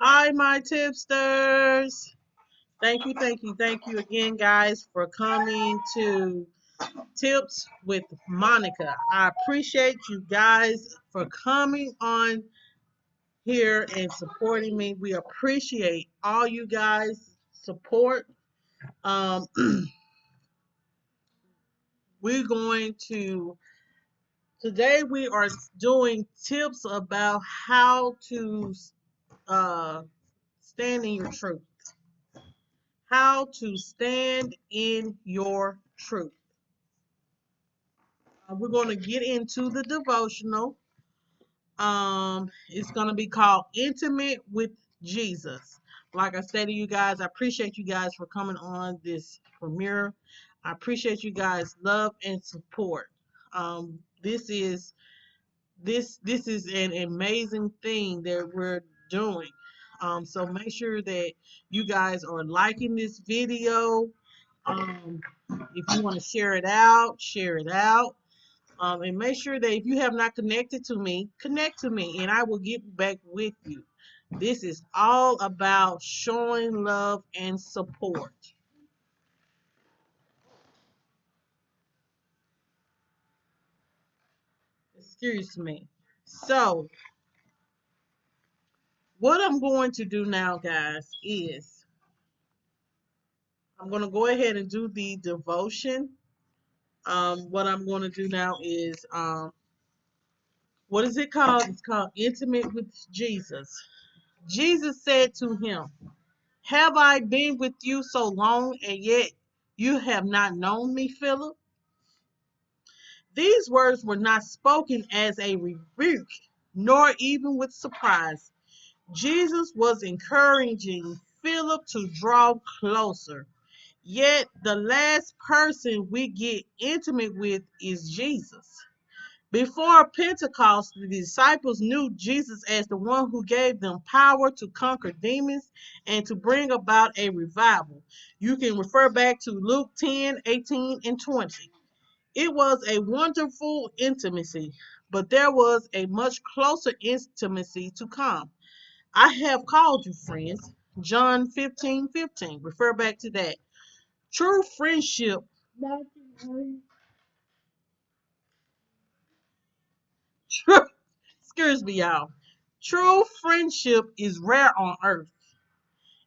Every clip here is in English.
Hi, my tipsters. Thank you again, guys, for coming to Tips with Monica. I appreciate you guys for coming on here and supporting me. We appreciate all you guys' support. Um, we're going to today we are doing tips about how to uh, stand in your truth. How to stand in your truth. We're going to get into the devotional. It's going to be called Intimate with Jesus. Like I said to you guys, I appreciate you guys for coming on this premiere. I appreciate you guys' love and support. This is this is an amazing thing that we're doing. So make sure that you guys are liking this video. Um, if you want to share it out, share it out. And make sure that if you have not connected to me, connect to me and I will get back with you. This is all about showing love and support. Excuse me. So, what I'm going to do now, guys, is I'm going to go ahead and do the devotion. What I'm going to do now is, what is it called? It's called Intimate with Jesus. Jesus said to him, have I been with you so long, and yet you have not known me, Philip? These words were not spoken as a rebuke, nor even with surprise. Jesus was encouraging Philip to draw closer. Yet the last person we get intimate with is Jesus. Before Pentecost, the disciples knew Jesus as the one who gave them power to conquer demons and to bring about a revival. You can refer back to Luke 10, 18, and 20. It was a wonderful intimacy, but there was a much closer intimacy to come. I have called you friends. John 15:15. Refer back to that. True friendship. True, excuse me, y'all. True friendship is rare on earth.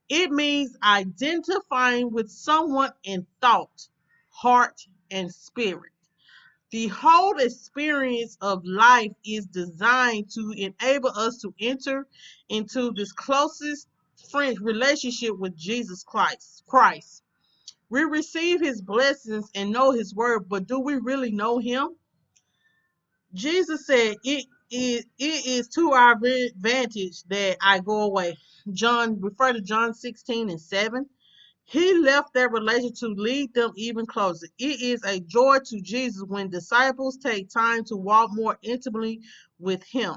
It means identifying with someone in thought, heart, and spirit. The whole experience of life is designed to enable us to enter into this closest friend relationship with Jesus Christ. We receive his blessings and know his word, but do we really know him? Jesus said, it is to our advantage that I go away. Refer to John 16:7. He left that relation to lead them even closer. It is a joy to Jesus when disciples take time to walk more intimately with him.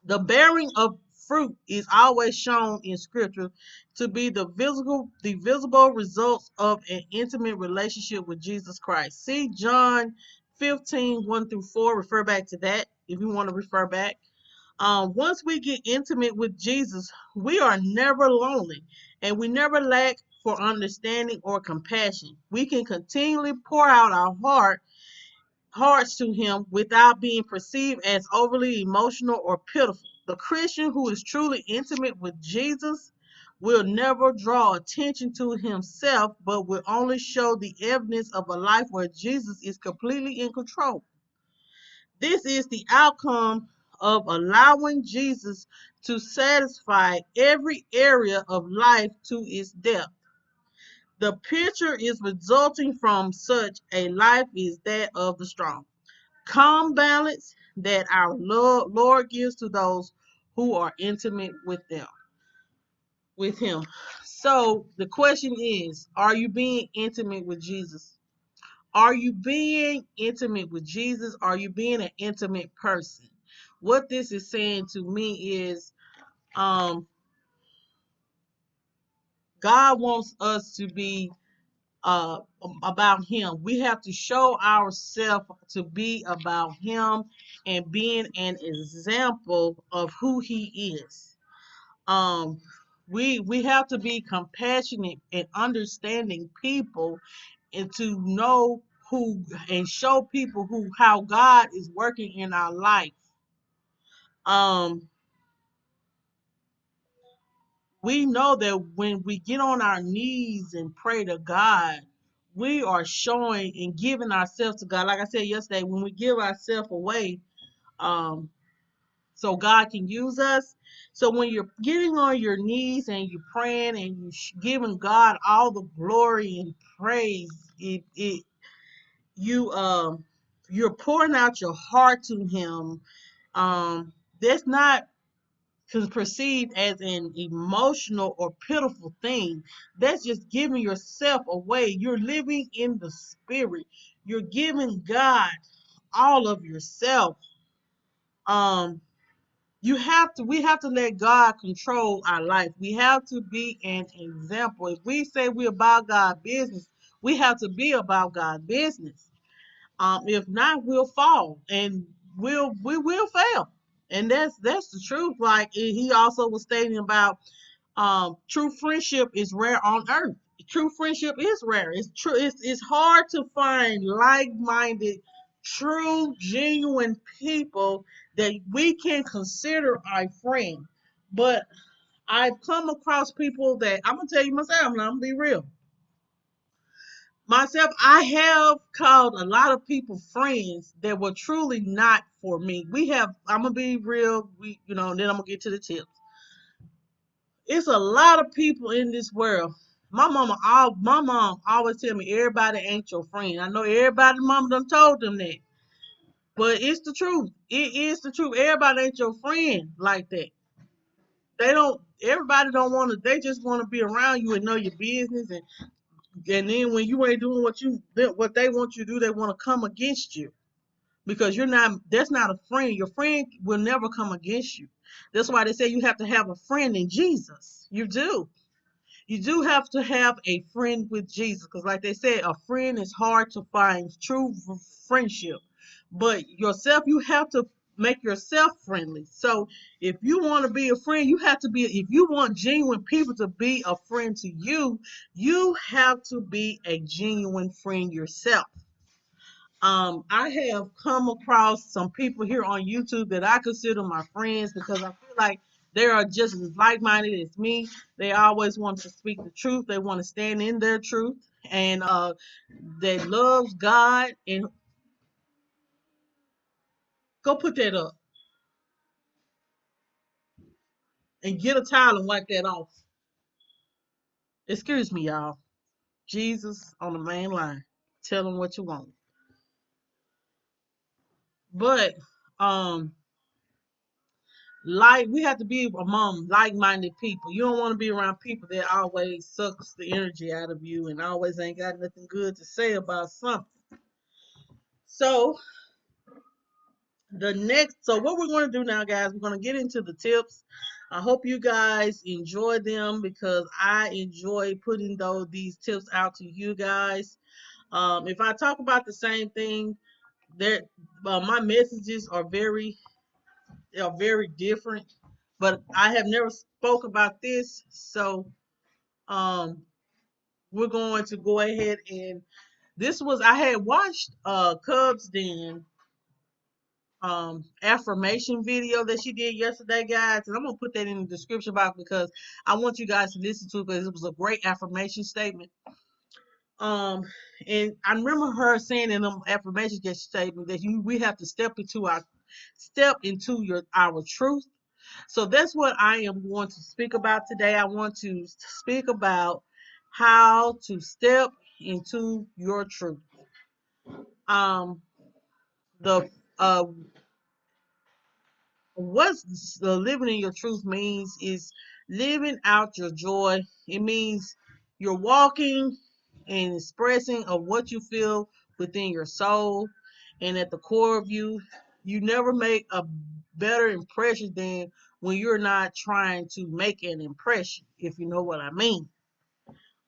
The bearing of fruit is always shown in scripture to be the visible results of an intimate relationship with Jesus Christ. See John 15:1 through 4. Refer back to that if you want to refer back. Once we get intimate with Jesus, we are never lonely and we never lack for understanding or compassion. We can continually pour out our hearts to him without being perceived as overly emotional or pitiful. The Christian who is truly intimate with Jesus will never draw attention to himself, but will only show the evidence of a life where Jesus is completely in control. This is the outcome of allowing Jesus to satisfy every area of life to its depth. The picture is resulting from such a life is that of the strong. Calm balance that our Lord gives to those who are intimate with him. So the question is, are you being intimate with Jesus? Are you being intimate with Jesus? Are you being an intimate person? What this is saying to me is um, God wants us to be uh, about him. We have to show ourselves to be about him and being an example of who he is. Um, we have to be compassionate and understanding people, and to know who and show people who how God is working in our life. Um, we know that when we get on our knees and pray to God, we are showing and giving ourselves to God. Like I said yesterday, when we give ourselves away, um, so God can use us. So when you're getting on your knees and you're praying and you giving God all the glory and praise, it you you're pouring out your heart to Him. That's not perceived as an emotional or pitiful thing. That's just giving yourself away. You're living in the spirit. You're giving God all of yourself. Um, we have to let God control our life. We have to be an example. If we say we're about God's business, we have to be about God's business. If not, we'll fall and we will fail. And that's the truth. Like he also was stating about true friendship is rare on earth. True friendship is rare. It's true. It's hard to find like-minded, true, genuine people that we can consider our friend. But I've come across people that I'm gonna tell you myself. I'm gonna be real. Myself, I have called a lot of people friends that were truly not for me. We have. I'm gonna be real. And then I'm gonna get to the tips. It's a lot of people in this world. My mom always tell me everybody ain't your friend. I know everybody mama done told them that. But it's the truth. It is the truth. Everybody ain't your friend like that. Everybody don't wanna they just wanna be around you and know your business, and then when you ain't doing what they want you to do, they wanna come against you. Because that's not a friend. Your friend will never come against you. That's why they say you have to have a friend in Jesus. You do. You do have to have a friend with Jesus, because like they said, a friend is hard to find. True friendship. But yourself, you have to make yourself friendly. So if you want to be a friend, if you want genuine people to be a friend to you, you have to be a genuine friend yourself. I have come across some people here on YouTube that I consider my friends, because I feel like they are just as like-minded as me. They always want to speak the truth. They want to stand in their truth, and they loves God. And go put that up and get a towel and wipe that off. Excuse me, y'all. Jesus on the main line. Tell them what you want. But um, we have to be among like-minded people. You don't want to be around people that always sucks the energy out of you and always ain't got nothing good to say about something. So what we're going to do now, guys, we're going to get into the tips. I hope you guys enjoy them, because I enjoy putting these tips out to you guys. If I talk about the same thing, there my messages are very different, but I have never spoke about this, so um, we're going to go ahead and I had watched Cubsden affirmation video that she did yesterday, guys, and I'm gonna put that in the description box because I want you guys to listen to it, because it was a great affirmation statement. Um, and I remember her saying in them affirmation statement that we have to step into our truth. So that's what I am going to speak about today. I want to speak about how to step into your truth. Um, the What's living in your truth means is living out your joy. It means you're walking and expressing of what you feel within your soul and at the core of you. You never make a better impression than when you're not trying to make an impression, if you know what I mean.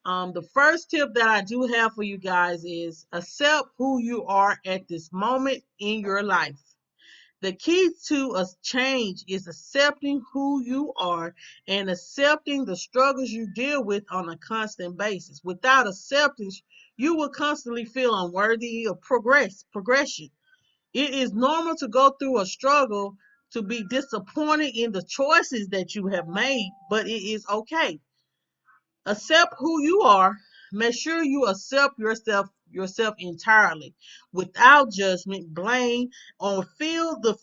The first tip that I do have for you guys is accept who you are at this moment in your life. The key to a change is accepting who you are and accepting the struggles you deal with on a constant basis. Without acceptance, you will constantly feel unworthy of progression. It is normal to go through a struggle, to be disappointed in the choices that you have made, but it is okay. Accept who you are. Make sure you accept yourself entirely, without judgment, blame, or feel the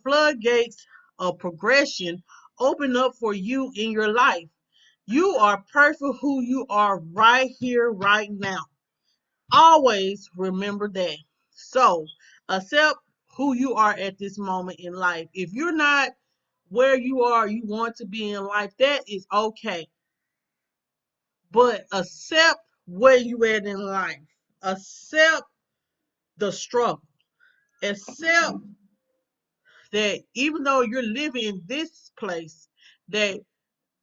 floodgates of progression open up for you in your life. You are perfect who you are right here, right now. Always remember that. So, accept who you are at this moment in life. If you're not where you want to be in life, that is okay. But accept where you at in life. Accept the struggle. Accept that even though you're living in this place, that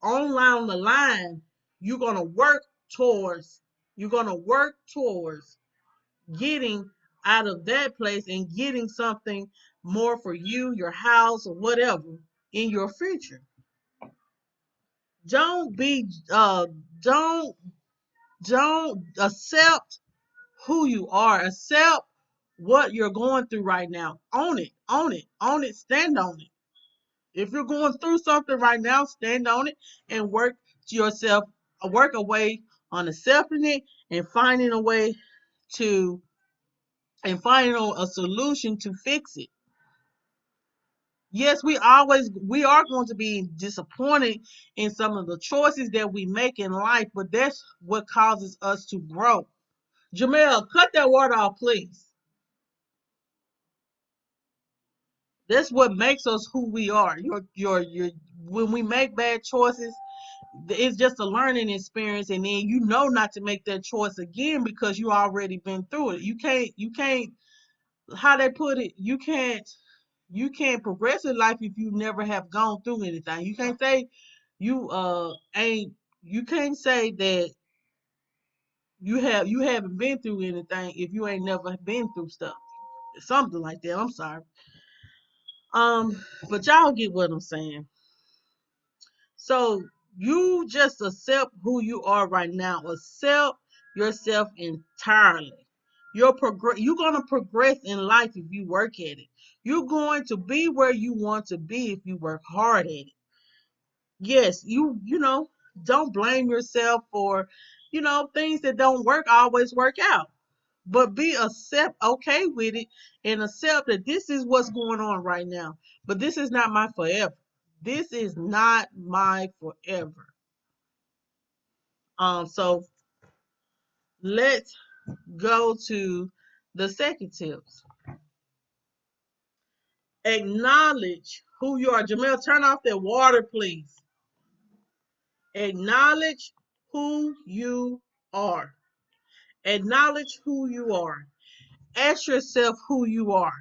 on the line, you're gonna work towards you're gonna work towards getting out of that place and getting something more for you, your house, or whatever in your future. Don't be don't don't accept who you are. Accept what you're going through right now. Own it, own it, own it, stand on it. If you're going through something right now, stand on it and work to yourself, work a way on accepting it and finding a way to and finding a solution to fix it. Yes, we are going to be disappointed in some of the choices that we make in life, but that's what causes us to grow. Jamel, cut that water off, please. That's what makes us who we are. Your when we make bad choices, it's just a learning experience, and then you know not to make that choice again because you already been through it. You can't how they put it, you can't progress in life if you never have gone through anything. You can't say you ain't you can't say that you haven't been through anything if you ain't never been through stuff. Something like that. I'm sorry. But y'all get what I'm saying. So you just accept who you are right now. Accept yourself entirely. You're gonna progress in life if you work at it. You're going to be where you want to be if you work hard at it. Yes, you know, don't blame yourself for, things that don't work always work out. But be accept okay with it and accept that this is what's going on right now. But this is not my forever. This is not my forever. So let's go to the second tips. Acknowledge who you are. Jamel, turn off that water, please. Acknowledge who you are. Acknowledge who you are. Ask yourself who you are.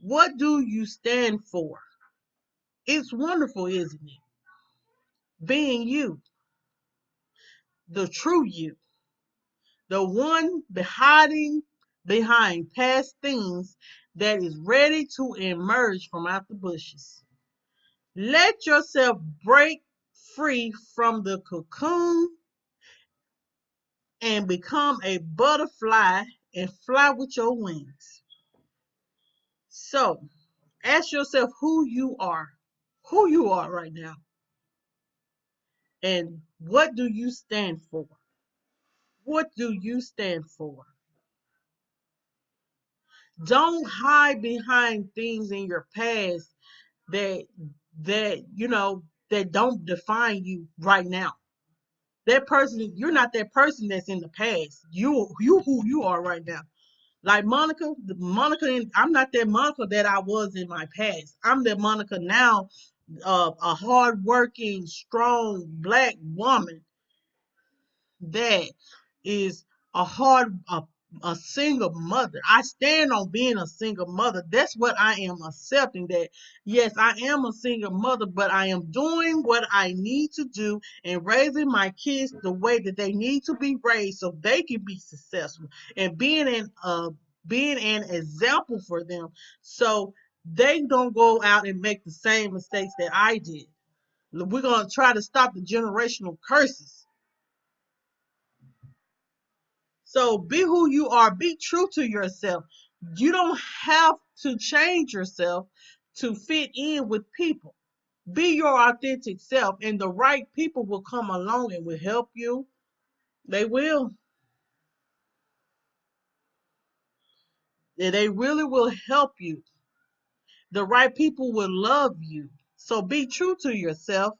What do you stand for? It's wonderful, isn't it? Being you, the true you, the one hiding behind past things that is ready to emerge from out the bushes. Let yourself break free from the cocoon and become a butterfly and fly with your wings. So, ask yourself who you are right now, and what do you stand for? What do you stand for? Don't hide behind things in your past that that don't define you right now. That person, you're not that person that's in the past. You who you are right now. Like Monica, I'm not that Monica that I was in my past. I'm that Monica now, a hardworking, strong black woman that is a hard a single mother. I stand on being a single mother. That's what I am accepting, that yes, I am a single mother, but I am doing what I need to do and raising my kids the way that they need to be raised so they can be successful, and being an example for them, so They don't go out and make the same mistakes that I did. We're going to try to stop the generational curses. So be who you are. Be true to yourself. You don't have to change yourself to fit in with people. Be your authentic self, and the right people will come along and will help you. They will. They really will help you. The right people will love you. So be true to yourself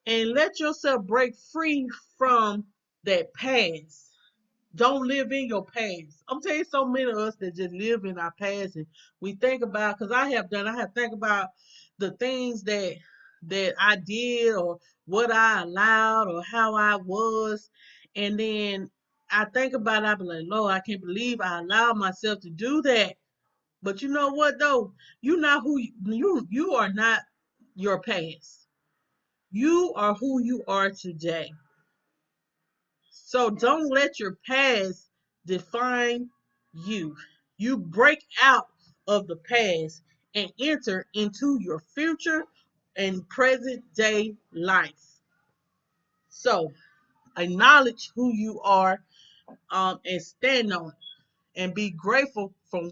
and let yourself break free from that past. Don't live in your past. I'm telling you, so many of us that just live in our past, and we think about, because I have think about the things that I did, or what I allowed, or how I was, and then I think about it, I be like, Lord, I can't believe I allowed myself to do that. But you know what though? You're not who you are not your past. You are who you are today. So don't let your past define you. You break out of the past and enter into your future and present day life. So acknowledge who you are, and stand on it, and be grateful from,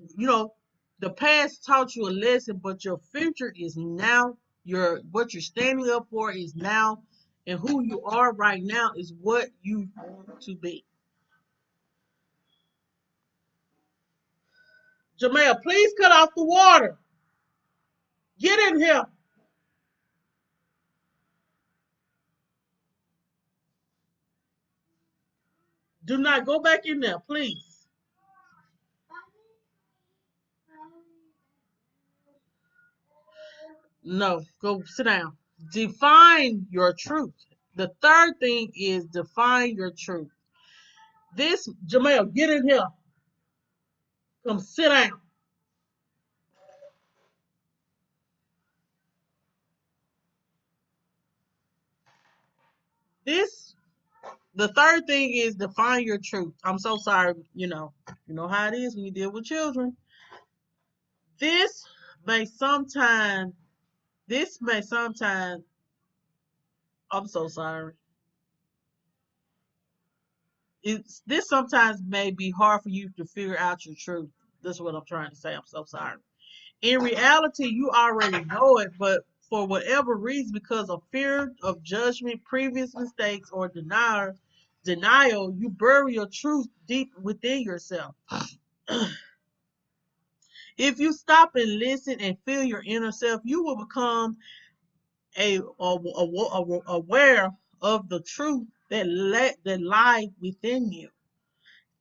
the past taught you a lesson, but your future is now. Your What you're standing up for is now, and who you are right now is what you want to be. Jamel, please cut off the water. Get in here. Do not go back in there, please. No, go sit down. Define your truth. The third thing is define your truth. This, Jamel, get in here. Come sit down. This, the third thing is define your truth. I'm so sorry, you know how it is when you deal with children. This may sometimes, this may sometimes, I'm so sorry. This sometimes may be hard for you to figure out your truth. This is what I'm trying to say. I'm so sorry. In reality, you already know it, but for whatever reason, because of fear of judgment, previous mistakes, or denial, you bury your truth deep within yourself. If you stop and listen and feel your inner self, you will become aware of the truth that lie within you.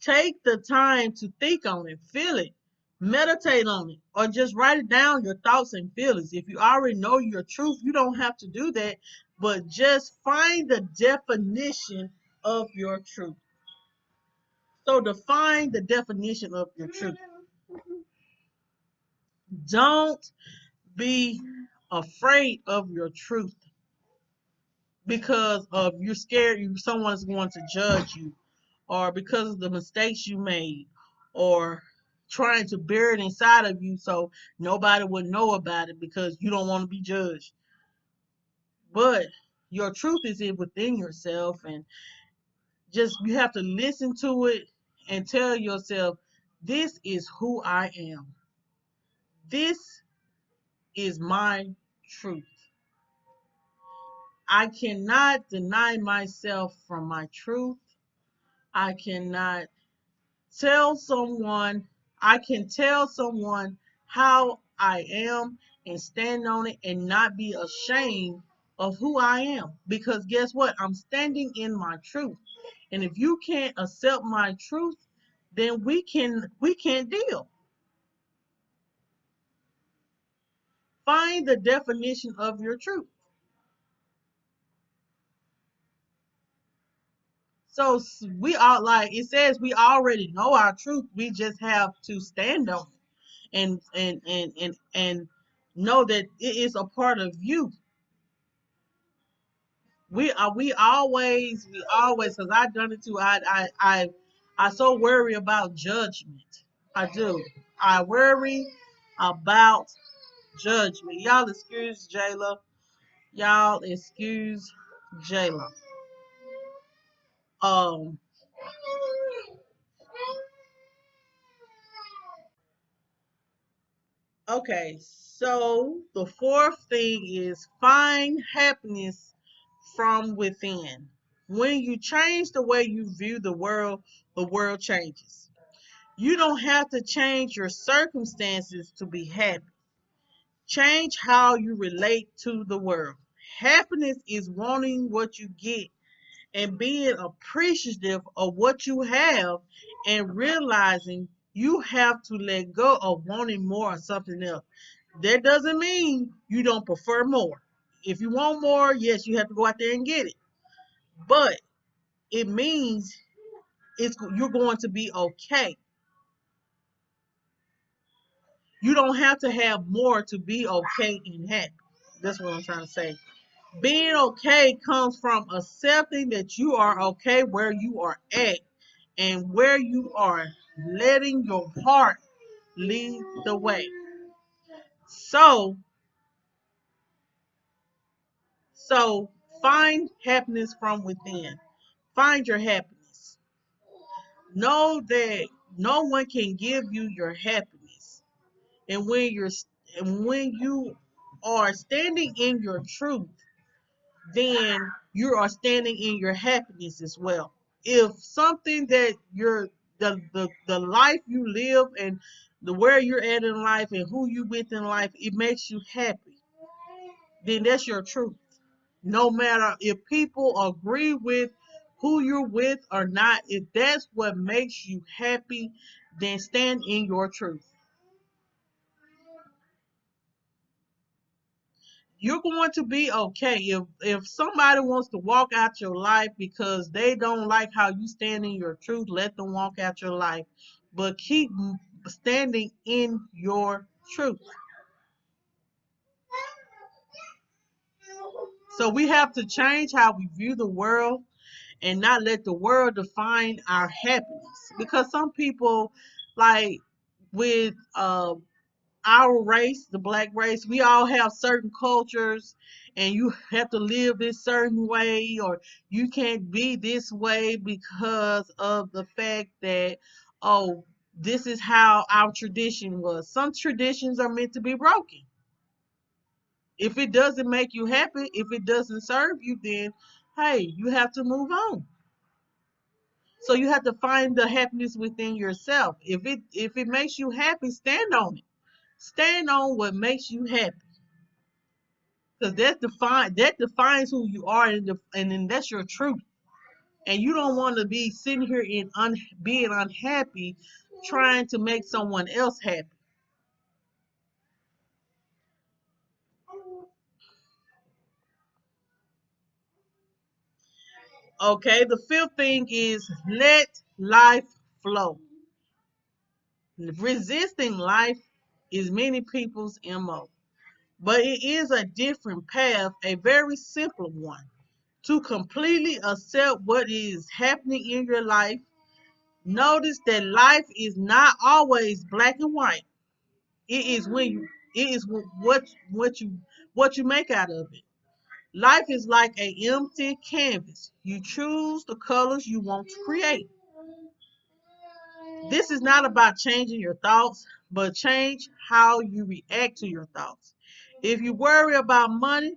Take the time to think on it, feel it, meditate on it, or just write it down, your thoughts and feelings. If you already know your truth, you don't have to do that, but just find the definition of your truth. So define the definition of your truth. Don't be afraid of your truth because of you're scared someone's going to judge you, or because of the mistakes you made, or trying to bury it inside of you so nobody would know about it because you don't want to be judged. But your truth is within yourself, and just you have to listen to it and tell yourself, this is who I am. This is my truth. I cannot deny myself from my truth. I cannot tell someone, I can tell someone how I am and stand on it and not be ashamed of who I am. Because guess what? I'm standing in my truth. And if you can't accept my truth, then we can't deal. Find the definition of your truth. So we are, like it says, we already know our truth. We just have to stand on it and know that it is a part of you. We always, because I've done it too. I so worry about judgment. I do. I worry about judge me. Y'all excuse Jayla. Y'all excuse Jayla. Um, okay, so the fourth thing is find happiness from within. When you change the way you view the world changes. You don't have to change your circumstances to be happy. Change how you relate to the world. Happiness is wanting what you get and being appreciative of what you have and realizing you have to let go of wanting more or something else. That doesn't mean you don't prefer more. If you want more, yes, you have to go out there and get it. But it means you're going to be okay. You don't have to have more to be okay and happy. That's what I'm trying to say. Being okay comes from accepting that you are okay where you are at and where you are, letting your heart lead the way. So, so find happiness from within. Find your happiness. Know that no one can give you your happiness. And when you are standing in your truth, then you are standing in your happiness as well. If something that the life you live and the where you're at in life and who you with in life, it makes you happy, then that's your truth. No matter if people agree with who you're with or not, if that's what makes you happy, then stand in your truth. You're going to be okay. If somebody wants to walk out your life because they don't like how you stand in your truth, let them walk out your life, but keep standing in your truth. So we have to change how we view the world and not let the world define our happiness, because some people, like, with our race, the black race, we all have certain cultures, and you have to live this certain way, or you can't be this way because of the fact that, oh, this is how our tradition was. Some traditions are meant to be broken. If it doesn't make you happy, if it doesn't serve you, then hey, you have to move on. So you have to find the happiness within yourself. If it makes you happy, stand on it. Stand on what makes you happy, because that defines who you are, and then that's your truth. And you don't want to be sitting here in being unhappy, trying to make someone else happy. Okay, the fifth thing is let life flow. Resisting life is many people's MO, but it is a different path, a very simple one. To completely accept what is happening in your life. Notice that life is not always black and white. It is what you make out of it. Life is like an empty canvas. You choose the colors you want to create. This is not about changing your thoughts, but change how you react to your thoughts. If you worry about money,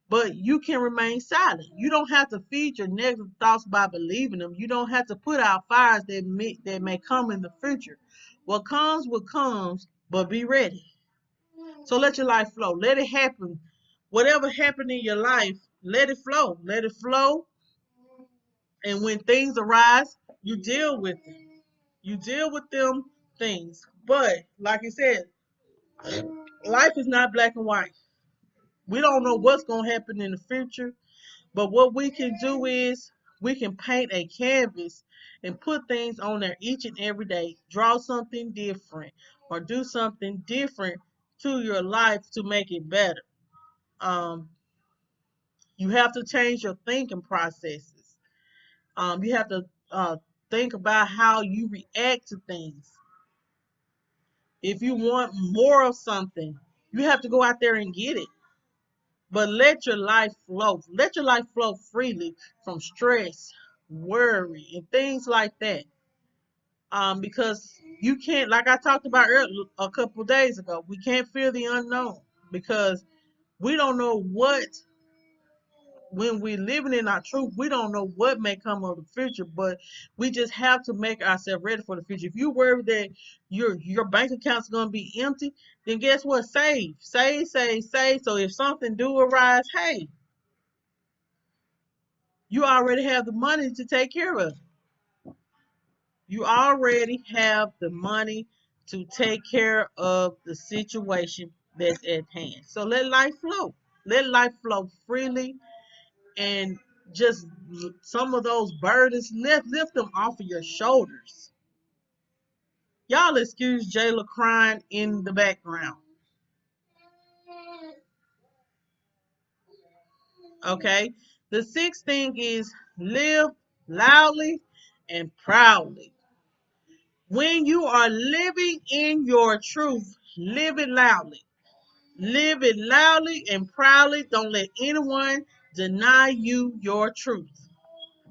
but you can remain silent. You don't have to feed your negative thoughts by believing them. You don't have to put out fires that may come in the future. What comes, but be ready. So let your life flow. Let it happen. Whatever happened in your life, let it flow. Let it flow. And when things arise, you deal with it. You deal with them things. But like I said, life is not black and white. We don't know what's going to happen in the future. But what we can do is we can paint a canvas and put things on there each and every day. Draw something different or do something different to your life to make it better. Um, you have to change your thinking processes. You have to think about how you react to things. If you want more of something, You have to go out there and get it. But let your life flow. Let your life flow freely from stress, worry, and things like that. Because you can't, like I talked about earlier, a couple days ago, we can't fear the unknown because we don't know what, when we're living in our truth, we don't know what may come of the future, but we just have to make ourselves ready for the future. If you worry that your bank account's gonna be empty, then guess what? Save, save, save, save. So if something do arise, hey, you already have the money to take care of it. You already have the money to take care of the situation that's at hand. So let life flow. Let life flow freely, and just some of those burdens, lift them off of your shoulders. Y'all excuse Jayla crying in the background. Okay. The sixth thing is live loudly and proudly. When you are living in your truth, live it loudly. Live it loudly and proudly. Don't let anyone deny you your truth.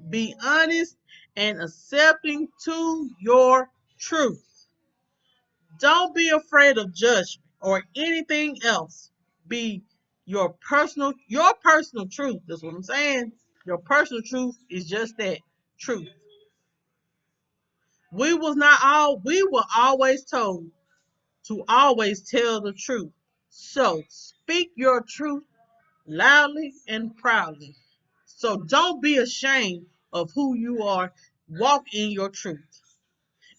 Be honest and accepting to your truth. Don't be afraid of judgment or anything else. Be your personal truth. That's what I'm saying. Your personal truth is just that, truth. We were always told to always tell the truth. So speak your truth loudly and proudly. So don't be ashamed of who you are. Walk in your truth.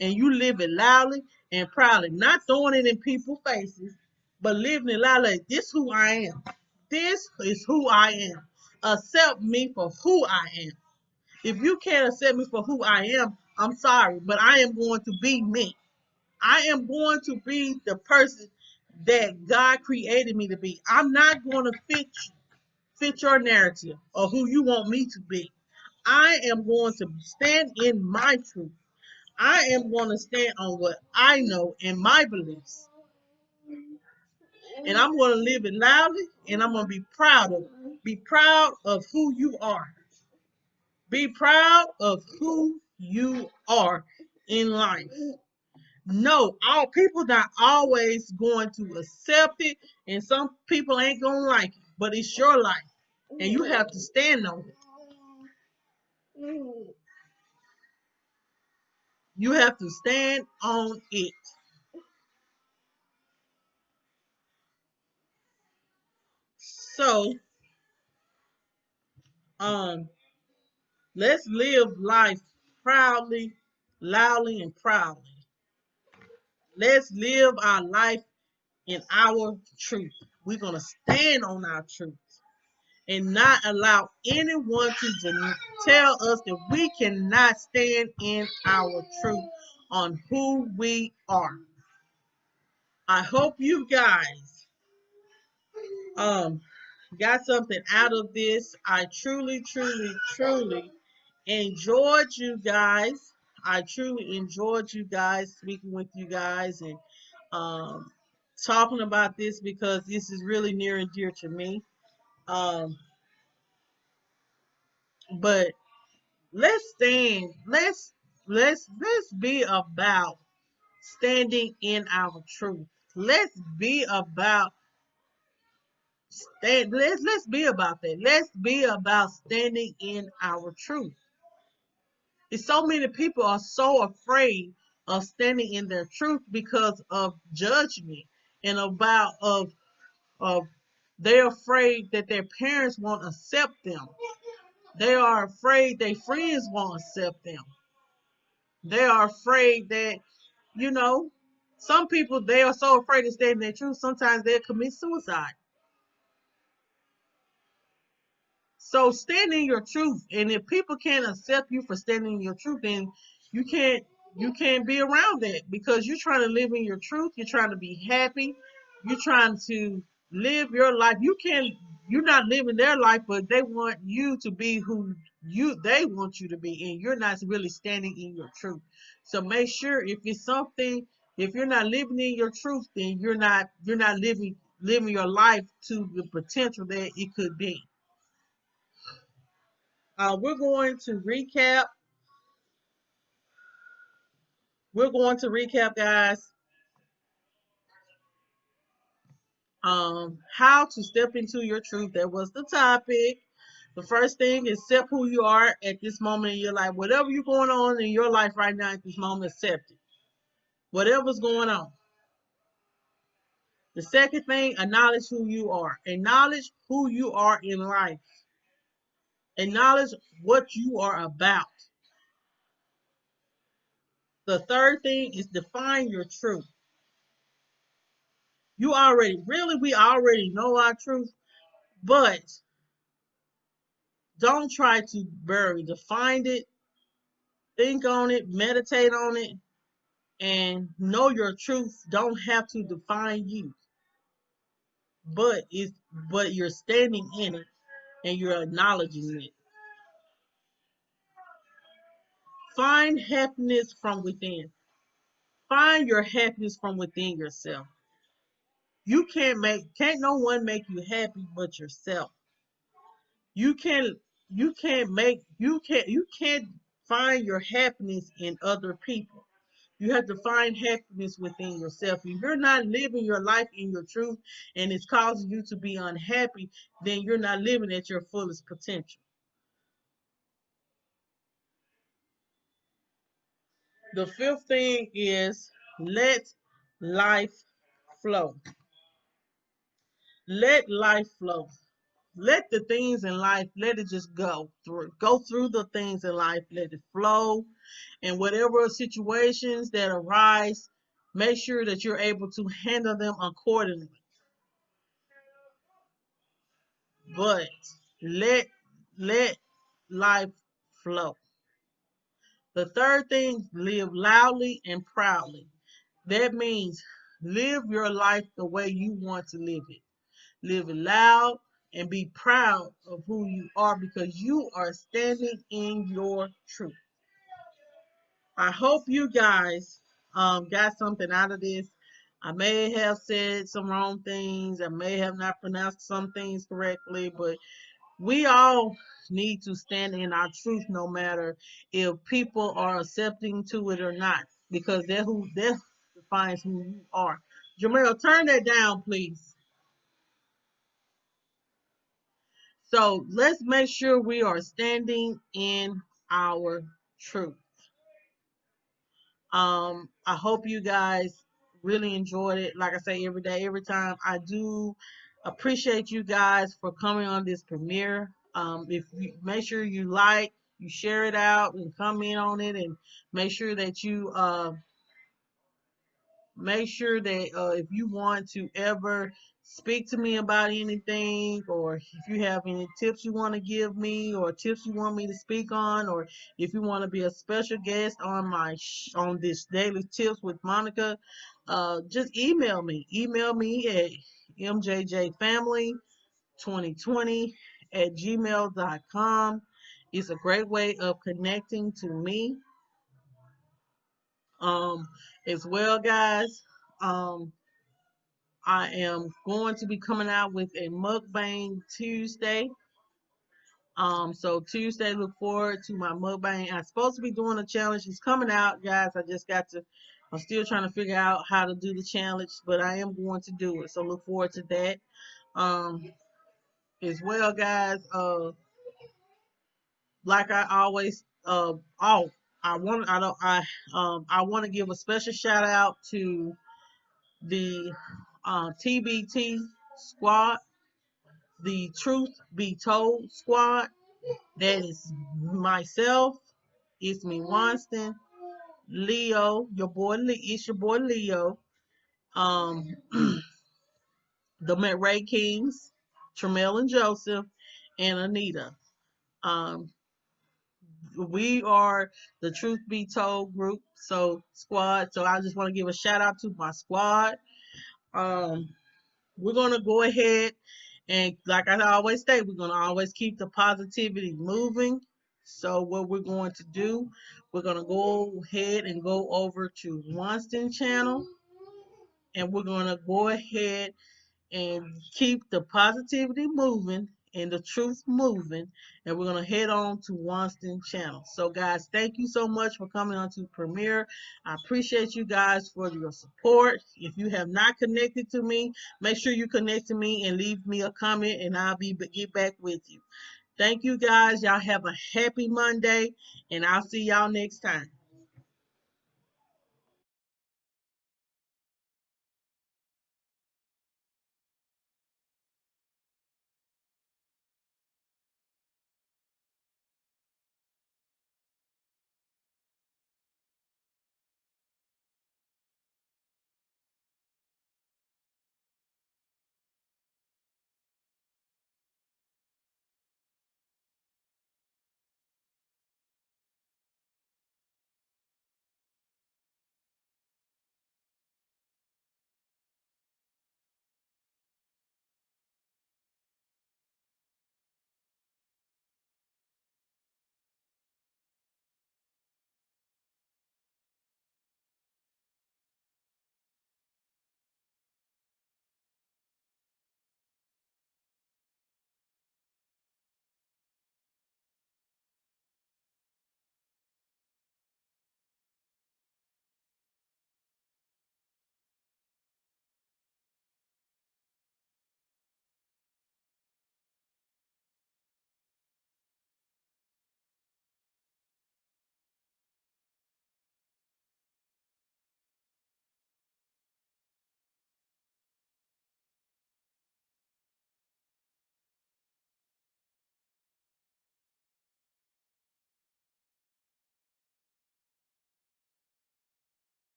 And you live it loudly and proudly. Not throwing it in people's faces, but living it loudly. Like, this is who I am. This is who I am. Accept me for who I am. If you can't accept me for who I am, I'm sorry, but I am going to be me. I am going to be the person that God created me to be. I'm not going to fit your narrative or who you want me to be. I am going to stand in my truth. I am going to stand on what I know and my beliefs. And I'm going to live it loudly, and I'm going to be proud of it. Be proud of who you are. Be proud of who you are in life. No, all people not always going to accept it, and some people ain't gonna like it, but it's your life, and you have to stand on it. You have to stand on it. So, um, let's live life proudly, loudly, and proudly. Let's live our life in our truth. We're gonna stand on our truth and not allow anyone to tell us that we cannot stand in our truth on who we are. I hope you guys um got something out of this. I truly, truly, truly enjoyed you guys. I truly enjoyed you guys, speaking with you guys, and um talking about this because this is really near and dear to me. Um, but let's stand. Let's be about standing in our truth. Let's be about let's be about that. Let's be about standing in our truth. And so many people are so afraid of standing in their truth because of judgment and about of they're afraid that their parents won't accept them. They are afraid their friends won't accept them. They are afraid that, you know, some people, they are so afraid to stand in their truth, sometimes they'll commit suicide. So stand in your truth. And if people can't accept you for standing in your truth, then you can't you can't be around that because you're trying to live in your truth. You're trying to be happy. You're trying to live your life. You're not living their life, but they want you to be who they want you to be, and you're not really standing in your truth. So make sure if it's something, if you're not living in your truth, then you're not living living your life to the potential that it could be. We're going to recap. We're going to recap, guys. How to step into your truth. That was the topic. The first thing is accept who you are at this moment in your life. Whatever you're going on in your life right now at this moment, accept it. Whatever's going on. The second thing, acknowledge who you are. Acknowledge who you are in life. Acknowledge what you are about. The third thing is define your truth. We already know our truth, but don't try to bury. Define it, think on it, meditate on it, and know your truth don't have to define you, but you're standing in it and you're acknowledging it. Find happiness from within. Find your happiness from within yourself. Can't no one make you happy but yourself. You can you can't find your happiness in other people. You have to find happiness within yourself. If you're not living your life in your truth and it's causing you to be unhappy, then you're not living at your fullest potential. The fifth thing is let life flow. Let life flow. Let the things in life, let it just go through the things in life, let it flow, and whatever situations that arise, make sure that you're able to handle them accordingly. But let let life flow. The third thing, live loudly and proudly. That means live your life the way you want to live it. Live it loud and be proud of who you are because you are standing in your truth. I hope you guys got something out of this. I may have said some wrong things. I may have not pronounced some things correctly, but we all need to stand in our truth no matter if people are accepting to it or not, because that defines who you are. Jamel, turn that down, please. So let's make sure we are standing in our truth. I hope you guys really enjoyed it. Like I say, every day, every time, I do appreciate you guys for coming on this premiere. If you make sure you like, you share it out and comment on it, and make sure that you make sure that if you want to ever speak to me about anything, or if you have any tips you want to give me, or tips you want me to speak on, or if you want to be a special guest on on this daily tips with Monica, just email me. Email me at mjjfamily2020@gmail.com. It's a great way of connecting to me. Um, as well, guys. Um, I am going to be coming out with a mukbang Tuesday. So Tuesday, look forward to my mukbang. I'm supposed to be doing a challenge. It's coming out, guys. I'm still trying to figure out how to do the challenge, but I am going to do it. So look forward to that. Um, as well, guys. Like I always, I want to give a special shout out to the TBT squad, the Truth Be Told squad. That is myself. It's me, Wanston, Leo, it's your boy Leo. Um, the McRae Kingz, Tremel and Joseph, and Anita. Um, we are the Truth Be Told group, so squad. So I just want to give a shout out to my squad. Um, we're gonna go ahead and, like I always say, we're gonna always keep the positivity moving. So what we're going to do, we're gonna go ahead and go over to Wanston channel, and we're gonna go ahead and keep the positivity moving and the truth moving. And we're going to head on to Wanston channel. So, guys, thank you so much for coming on to Premiere. I appreciate you guys for your support. If you have not connected to me, make sure you connect to me and leave me a comment, and I'll get back with you. Thank you, guys. Y'all have a happy Monday, and I'll see y'all next time.